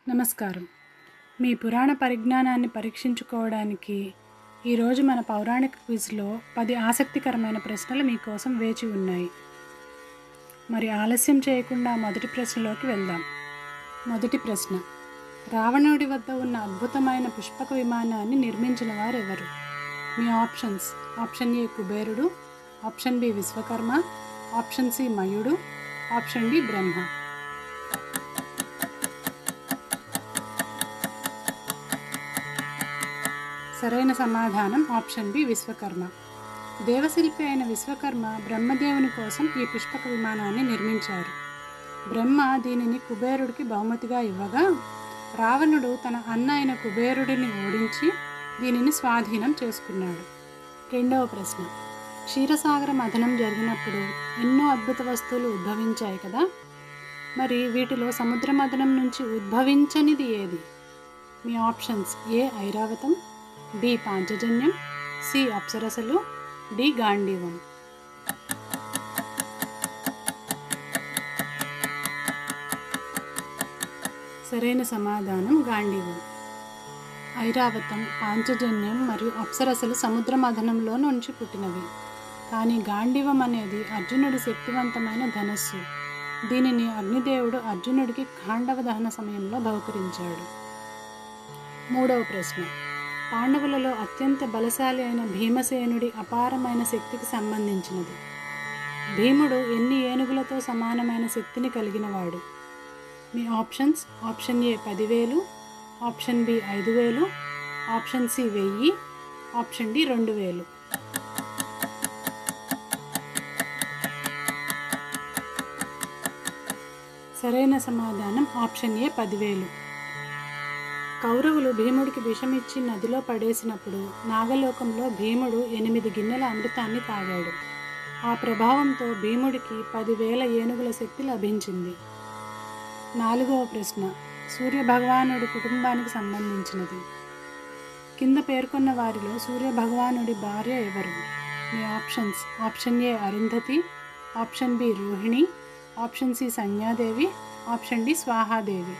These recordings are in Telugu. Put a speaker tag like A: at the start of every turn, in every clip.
A: నమస్కారం. మీ పురాణ పరిజ్ఞానాన్ని పరీక్షించుకోవడానికి ఈరోజు మన పౌరాణిక క్విజ్లో 10 ఆసక్తికరమైన ప్రశ్నలు మీకోసం వేచి ఉన్నాయి. మరి ఆలస్యం చేయకుండా మొదటి ప్రశ్నలోకి వెళ్దాం. మొదటి ప్రశ్న: రావణుడి వద్ద ఉన్న అద్భుతమైన పుష్పక విమానాన్ని నిర్మించిన వారెవరు? మీ ఆప్షన్స్: ఆప్షన్ ఏ కుబేరుడు, option B Vishwakarma, option C మయుడు, ఆప్షన్ డి బ్రహ్మ. సరైన సమాధానం ఆప్షన్ బి విశ్వకర్మ. దేవశిల్పి అయిన విశ్వకర్మ బ్రహ్మదేవుని కోసం ఈ పుష్పక విమానాన్ని నిర్మించారు. బ్రహ్మ దీనిని కుబేరుడికి బహుమతిగా ఇవ్వగా, రావణుడు తన అన్న అయిన కుబేరుడిని ఓడించి దీనిని స్వాధీనం చేసుకున్నాడు. రెండవ ప్రశ్న: క్షీరసాగర మథనం జరిగినప్పుడు ఎన్నో అద్భుత వస్తువులు ఉద్భవించాయి కదా, మరి వీటిలో సముద్ర మథనం నుంచి ఉద్భవించనిది ఏది? మీ ఆప్షన్స్: ఏ ఐరావతం, బి పాంచజన్యం, సి అప్సరసలు, డి గాంధీవం. సరైన సమాధానం గాంధీవం. ఐరావతం, పాంచజన్యం మరియు అప్సరసలు సముద్ర మథనంలో నుంచి పుట్టినవి. కానీ గాంధీవం అనేది అర్జునుడి శక్తివంతమైన ధనస్సు. దీనిని అగ్నిదేవుడు అర్జునుడికి ఖాండవ దహన సమయంలో బహుకరించాడు. మూడవ ప్రశ్న: పాండవులలో అత్యంత బలశాలి అయిన భీమసేనుడి అపారమైన శక్తికి సంబంధించినది. భీముడు ఎన్ని ఏనుగులతో సమానమైన శక్తిని కలిగినవాడు? మీ options: option A 10,000, option B 5,000, option C 1000, option D 2,000. సరైన సమాధానం ఆప్షన్ ఏ 10,000. కౌరవులు భీముడికి విషమిచ్చి నదిలో పడేసినప్పుడు నాగలోకంలో భీముడు 8 గిన్నెల అమృతాన్ని తాగాడు. ఆ ప్రభావంతో భీముడికి 10,000 ఏనుగుల శక్తి లభించింది. నాలుగవ ప్రశ్న సూర్యభగవానుడి కుటుంబానికి సంబంధించినది. కింద పేర్కొన్న వారిలో సూర్యభగవానుడి భార్య ఎవరు? మీ options: option A Arundhati, option B Rohini, option C Sanjnadevi, option D Swahadevi.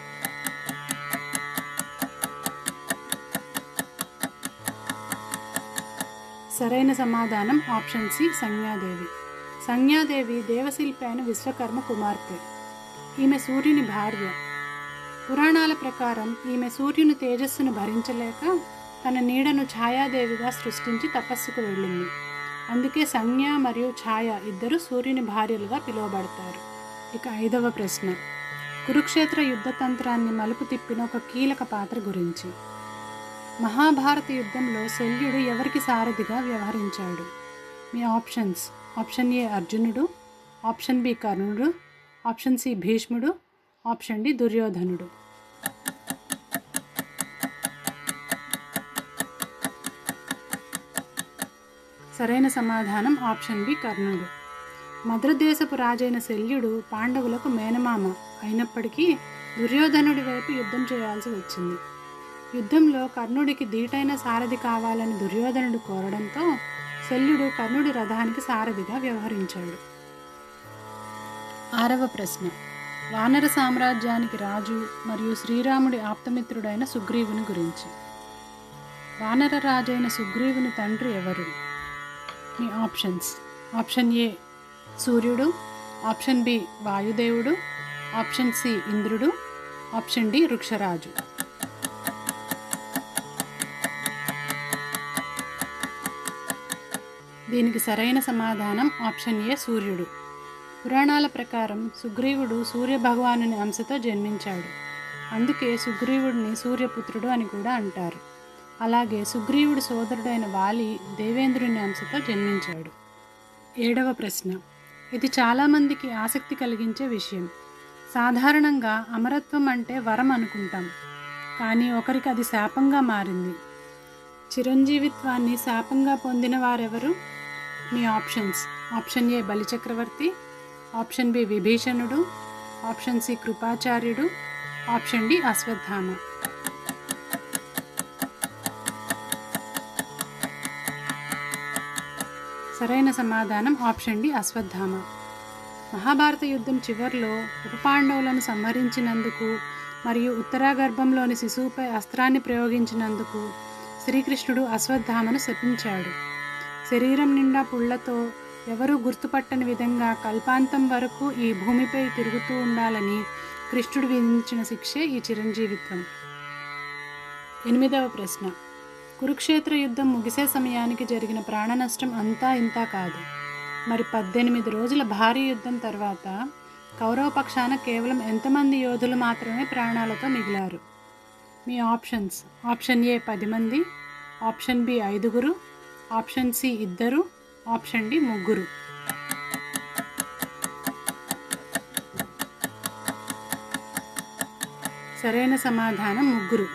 A: సరైన సమాధానం ఆప్షన్ సి సంజ్ఞాదేవి. సంజ్ఞాదేవి దేవశిల్పి అయిన విశ్వకర్మ కుమార్తె. ఈమె సూర్యుని భార్య. పురాణాల ప్రకారం ఈమె సూర్యుని తేజస్సును భరించలేక తన నీడను ఛాయాదేవిగా సృష్టించి తపస్సుకు వెళ్ళింది. అందుకే సంజ్ఞ మరియు ఛాయ ఇద్దరు సూర్యుని భార్యలుగా పిలువబడతారు. ఇక ఐదవ ప్రశ్న: కురుక్షేత్ర యుద్ధతంత్రాన్ని మలుపు తిప్పిన ఒక కీలక పాత్ర గురించి. మహాభారత యుద్ధంలో శల్యుడు ఎవరికి సారథిగా వ్యవహరించాడు? మీ ఆప్షన్స్: ఆప్షన్ ఏ అర్జునుడు, ఆప్షన్ బి కర్ణుడు, ఆప్షన్ సి భీష్ముడు, ఆప్షన్ డి దుర్యోధనుడు. సరైన సమాధానం ఆప్షన్ బి కర్ణుడు. మద్రదేశపు రాజైన శల్యుడు పాండవులకు మేనమామ అయినప్పటికీ దుర్యోధనుడి వైపు యుద్ధం చేయాల్సి వచ్చింది. యుద్ధంలో కర్ణుడికి దీటైన సారథి కావాలని దుర్యోధనుడు కోరడంతో శల్యుడు కర్ణుడి రథానికి సారథిగా వ్యవహరించాడు. ఆరవ ప్రశ్న: వానర సామ్రాజ్యానికి రాజు మరియు శ్రీరాముడి ఆప్తమిత్రుడైన సుగ్రీవుని గురించి. వానర రాజైన సుగ్రీవుని తండ్రి ఎవరు? మీ ఆప్షన్స్: ఆప్షన్ ఏ సూర్యుడు, ఆప్షన్ బి వాయుదేవుడు, ఆప్షన్ సి ఇంద్రుడు, ఆప్షన్ డి వృక్షరాజు. దీనికి సరైన సమాధానం ఆప్షన్ ఏ సూర్యుడు. పురాణాల ప్రకారం సుగ్రీవుడు సూర్యభగవానుని అంశతో జన్మించాడు. అందుకే సుగ్రీవుడిని సూర్యపుత్రుడు అని కూడా అంటారు. అలాగే సుగ్రీవుడి సోదరుడైన వాలి దేవేంద్రుని అంశతో జన్మించాడు. ఏడవ ప్రశ్న: ఇది చాలామందికి ఆసక్తి కలిగించే విషయం. సాధారణంగా అమరత్వం అంటే వరం అనుకుంటాం, కానీ ఒకరికి అది శాపంగా మారింది. చిరంజీవిత్వాన్ని శాపంగా పొందిన వారెవరు? మీ options: option A Balichakravarti, option B విభీషణుడు, ఆప్షన్ సి కృపాచార్యుడు, ఆప్షన్ డి అశ్వత్థామ. సరైన సమాధానం ఆప్షన్ డి అశ్వత్థామ. మహాభారత యుద్ధం చివరిలో ఉపపాండవులను సంహరించినందుకు మరియు ఉత్తరాగర్భంలోని శిశువుపై అస్త్రాన్ని ప్రయోగించినందుకు శ్రీకృష్ణుడు అశ్వత్థామను శపించాడు. శరీరం నిండా పుళ్లతో ఎవరూ గుర్తుపట్టని విధంగా కల్పాంతం వరకు ఈ భూమిపై తిరుగుతూ ఉండాలని కృష్ణుడు విధించిన శిక్షే ఈ చిరంజీవిత్వం. 8వ ప్రశ్న. కురుక్షేత్ర యుద్ధం ముగిసే సమయానికి జరిగిన ప్రాణ నష్టం అంతా ఇంతా కాదు. మరి 18 రోజుల భారీ యుద్ధం తర్వాత కౌరవ పక్షాన కేవలం ఎంతమంది యోధులు మాత్రమే ప్రాణాలతో మిగిలారు? మీ ఆప్షన్స్: ఆప్షన్ ఏ 10 మంది, option B 5, option C 2, option D 3. సరైన సమాధానం 3.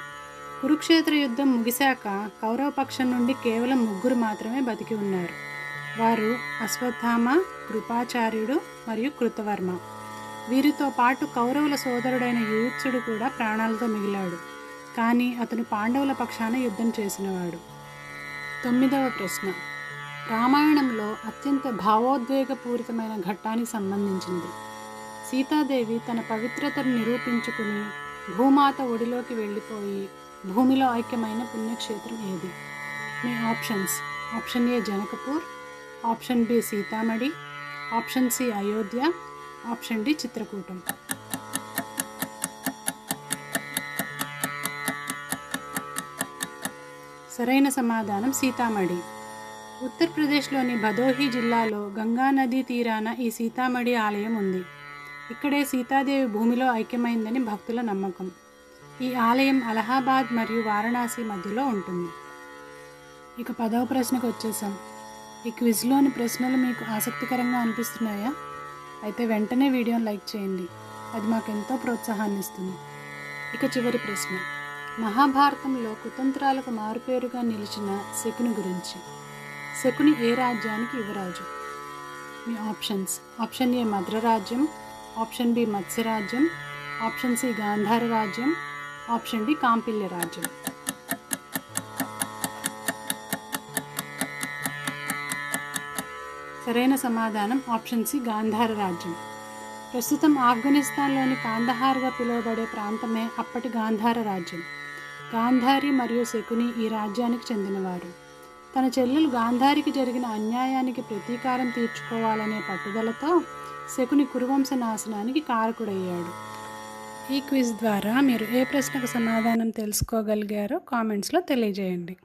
A: కురుక్షేత్ర యుద్ధం ముగిశాక కౌరవ పక్షం నుండి కేవలం 3 మాత్రమే బతికి ఉన్నారు. వారు అశ్వత్థామ, కృపాచార్యుడు మరియు కృతవర్మ. వీరితో పాటు కౌరవుల సోదరుడైన యూత్సుడు కూడా ప్రాణాలతో మిగిలాడు. కానీ అతను పాండవుల పక్షాన యుద్ధం చేసినవాడు. 9వ ప్రశ్న. రామాయణంలో అత్యంత భావోద్వేగపూరితమైన ఘట్టానికి సంబంధించింది. సీతాదేవి తన పవిత్రతను నిరూపించుకుని భూమాత ఒడిలోకి వెళ్ళిపోయి భూమిలో ఐక్యమైన పుణ్యక్షేత్రం ఏది? మీ options: option A Janakpur, option B Sitamarhi, option C Ayodhya, option D చిత్రకూటం. సరైన సమాధానం సీతామఢి. ఉత్తరప్రదేశ్లోని భదోహి జిల్లాలో గంగా నదీ తీరాన ఈ సీతామఢి ఆలయం ఉంది. ఇక్కడే సీతాదేవి భూమిలో ఐక్యమైందని భక్తుల నమ్మకం. ఈ ఆలయం అలహాబాద్ మరియు వారణాసి మధ్యలో ఉంటుంది. ఇక 10వ ప్రశ్నకు వచ్చేసాం. ఈ క్విజ్లోని ప్రశ్నలు మీకు ఆసక్తికరంగా అనిపిస్తున్నాయా? అయితే వెంటనే వీడియోని లైక్ చేయండి, అది మాకు ఎంతో ప్రోత్సాహాన్ని ఇస్తుంది. ఇక చివరి ప్రశ్న. మహాభారతంలో కుతంత్రాలకు మారుపేరుగా నిలిచిన శకుని గురించి. శకుని ఏ రాజ్యానికి యువరాజు? మీ ఆప్షన్స్: ఆప్షన్ ఏ మద్ర రాజ్యం, ఆప్షన్ బి మత్స్యరాజ్యం, ఆప్షన్ సి గాంధార రాజ్యం, ఆప్షన్ డి కాంపిల్య రాజ్యం. సరైన సమాధానం ఆప్షన్ సి గాంధార రాజ్యం. ప్రస్తుతం ఆఫ్ఘనిస్తాన్లోని కాందహార్గా పిలువబడే ప్రాంతమే అప్పటి గాంధార రాజ్యం. గాంధారి మరియు శకుని ఈ రాజ్యానికి చెందినవారు. తన చెల్లెలు గాంధారికి జరిగిన అన్యాయానికి ప్రతీకారం తీర్చుకోవాలనే పట్టుదలతో శకుని కురువంశ నాశనానికి కారకుడయ్యాడు. ఈ క్విజ్ ద్వారా మీరు ఏ ప్రశ్నకు సమాధానం తెలుసుకోగలిగారో కామెంట్స్లో తెలియజేయండి.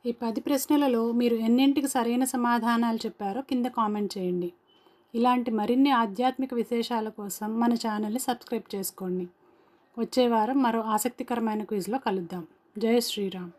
A: ఈ 10 ప్రశ్నలలో మీరు ఎన్నింటికి సరైన సమాధానాలు చెప్పారో కింద కామెంట్ చేయండి. ఇలాంటి మరిన్ని ఆధ్యాత్మిక విశేషాల కోసం మన ఛానల్ని సబ్స్క్రైబ్ చేసుకోండి. వచ్చే వారం మరో ఆసక్తికరమైన క్విజ్లో కలుద్దాం. జై శ్రీరామ్.